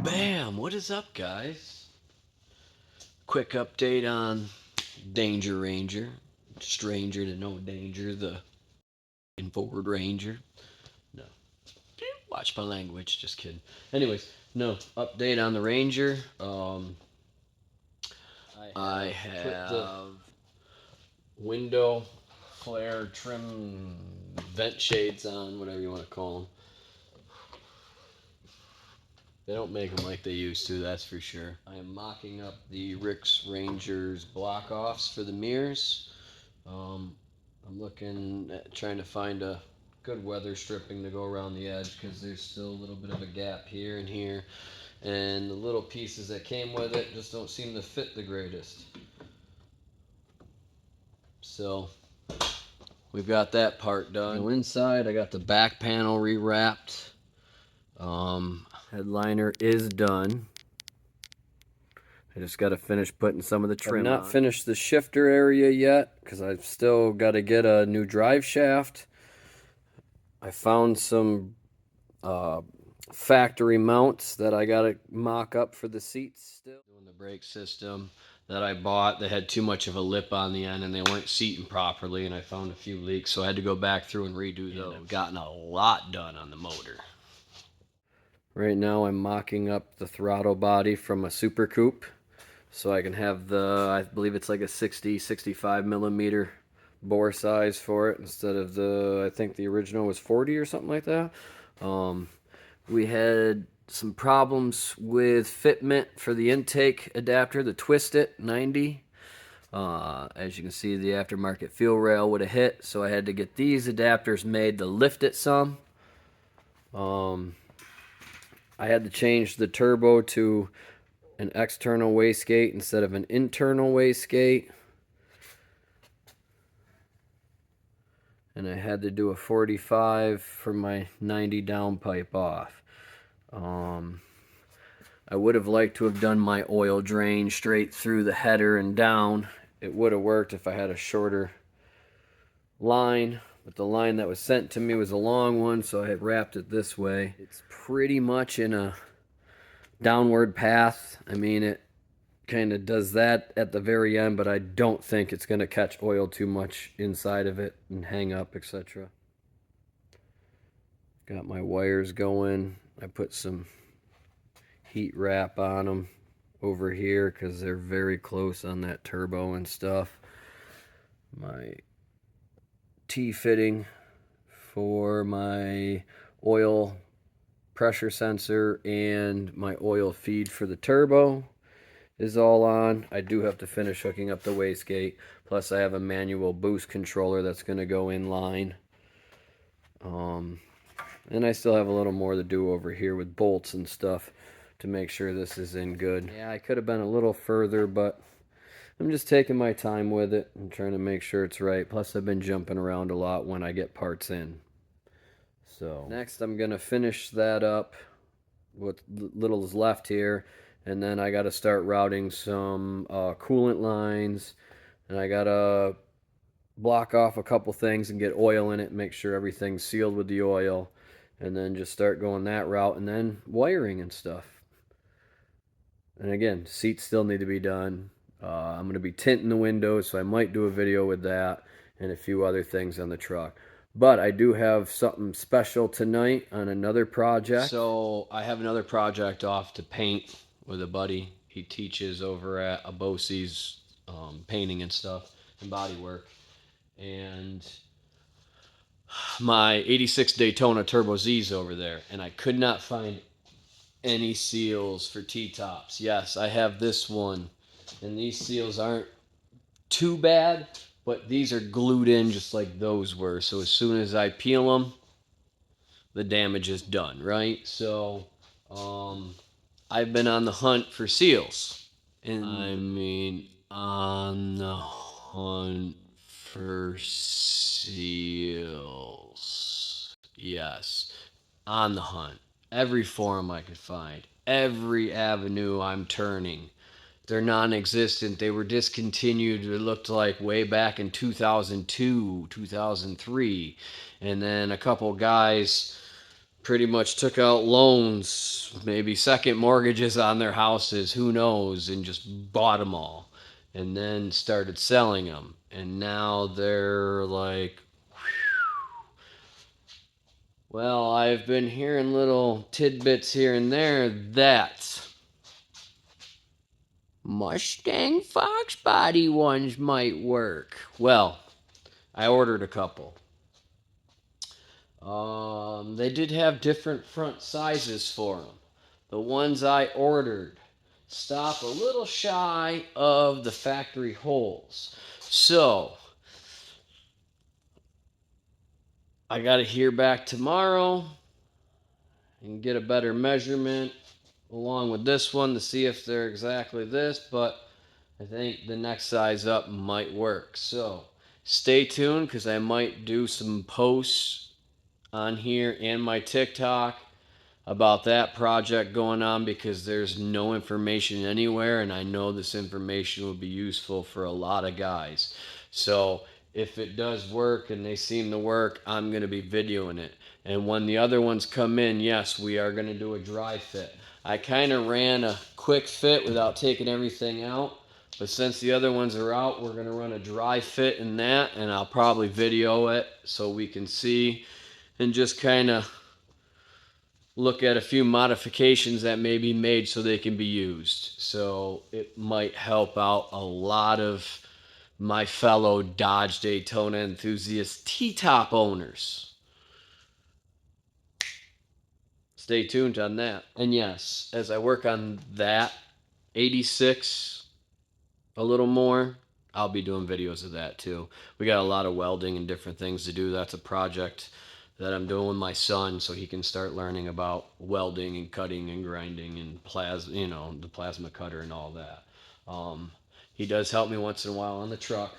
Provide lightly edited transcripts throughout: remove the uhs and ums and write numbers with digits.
Bam! What is up, guys? Quick update on Danger Ranger. Stranger to no danger, the Ford Ranger. No. Watch my language, just kidding. Anyways, no. Update on the Ranger. I have window flare trim vent shades on, whatever you want to call them. They don't make them like they used to, that's for sure. I am mocking up the Rix Rangers block offs for the mirrors. I'm looking at trying to find a good weather stripping to go around the edge because there's still a little bit of a gap here and here. And the little pieces that came with it just don't seem to fit the greatest. So we've got that part done. Now inside I got the back panel rewrapped. Headliner is done. I just got to finish putting some of the trim on. I've not finished the shifter area yet because I've still got to get a new drive shaft. I found some factory mounts that I got to mock up for the seats still. Doing the brake system that I bought, they had too much of a lip on the end and they weren't seating properly, and I found a few leaks, so I had to go back through and redo those. I've gotten a lot done on the motor. Right now I'm mocking up the throttle body from a Super Coupe so I can have the, I believe it's like a 65 millimeter bore size for it instead of the, I think the original was 40 or something like that. We had some problems with fitment for the intake adapter, the Twist It 90. As you can see, the aftermarket fuel rail would have hit, so I had to get these adapters made to lift it some. I had to change the turbo to an external wastegate instead of an internal wastegate. And I had to do a 45 for my 90 downpipe off. I would have liked to have done my oil drain straight through the header and down. It would have worked if I had a shorter line, but the line that was sent to me was a long one, so I had wrapped it this way. It's pretty much in a downward path. I mean, it kind of does that at the very end, but I don't think it's going to catch oil too much inside of it and hang up, etc. Got my wires going. I put some heat wrap on them over here because they're very close on that turbo and stuff. My T-fitting for my oil pressure sensor and my oil feed for the turbo is all on. I do have to finish hooking up the wastegate. Plus I have a manual boost controller that's going to go in line. And I still have a little more to do over here with bolts and stuff to make sure this is in good. Yeah, I could have been a little further, but I'm just taking my time with it and trying to make sure it's right. Plus I've been jumping around a lot when I get parts in. So next I'm going to finish that up, what little is left here, and then I got to start routing some coolant lines, and I got to block off a couple things and get oil in it and make sure everything's sealed with the oil, and then just start going that route, and then wiring and stuff. And again, seats still need to be done. I'm going to be tinting the windows, so I might do a video with that and a few other things on the truck. But I do have something special tonight on another project. So I have another project off to paint with a buddy. He teaches over at Abosi's painting and stuff and body work. And my 86 Daytona Turbo Z's over there. And I could not find any seals for T-tops. Yes, I have this one. And these seals aren't too bad, but these are glued in just like those were. So as soon as I peel them, the damage is done, right? So I've been on the hunt for seals. And I mean, on the hunt for seals. Yes, on the hunt. Every forum I could find. Every avenue I'm turning. They're non-existent. They were discontinued, it looked like, way back in 2002, 2003. And then a couple guys pretty much took out loans, maybe second mortgages on their houses, who knows, and just bought them all. And then started selling them. And now they're like, well, I've been hearing little tidbits here and there that Mustang Fox body ones might work. Well, I ordered a couple. They did have different front sizes for them. The ones I ordered stop a little shy of the factory holes. So, I got to hear back tomorrow and get a better measurement along with this one to see if they're exactly this, but I think the next size up might work. So, stay tuned because I might do some posts on here and my TikTok about that project going on, because there's no information anywhere, and I know this information will be useful for a lot of guys. So if it does work and they seem to work, I'm going to be videoing it. And when the other ones come in, yes, we are going to do a dry fit. I kind of ran a quick fit without taking everything out, but since the other ones are out, we're going to run a dry fit in that, and I'll probably video it so we can see and just kind of look at a few modifications that may be made so they can be used. So it might help out a lot of my fellow Dodge Daytona enthusiast T-top owners. Stay tuned on that. And yes, as I work on that 86 a little more, I'll be doing videos of that too. We got a lot of welding and different things to do. That's a project that I'm doing with my son so he can start learning about welding and cutting and grinding and plasma, the plasma cutter and all that. He does help me once in a while on the truck.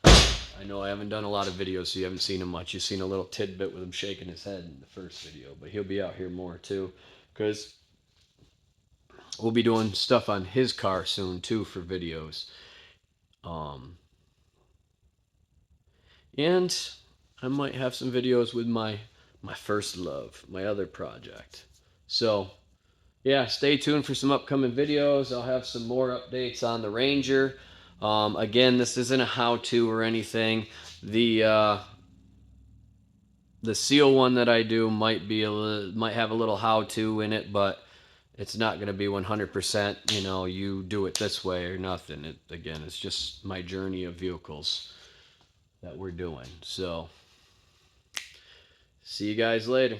I know I haven't done a lot of videos, so you haven't seen him much. You've seen a little tidbit with him shaking his head in the first video, but he'll be out here more too, because we'll be doing stuff on his car soon too for videos. And I might have some videos with my first love, my other project. So yeah, stay tuned for some upcoming videos. I'll have some more updates on the Ranger. Again, this isn't a how-to or anything. The seal one that I do might have a little how-to in it, but it's not going to be 100%. You do it this way or nothing. Again, it's just my journey of vehicles that we're doing. So, see you guys later.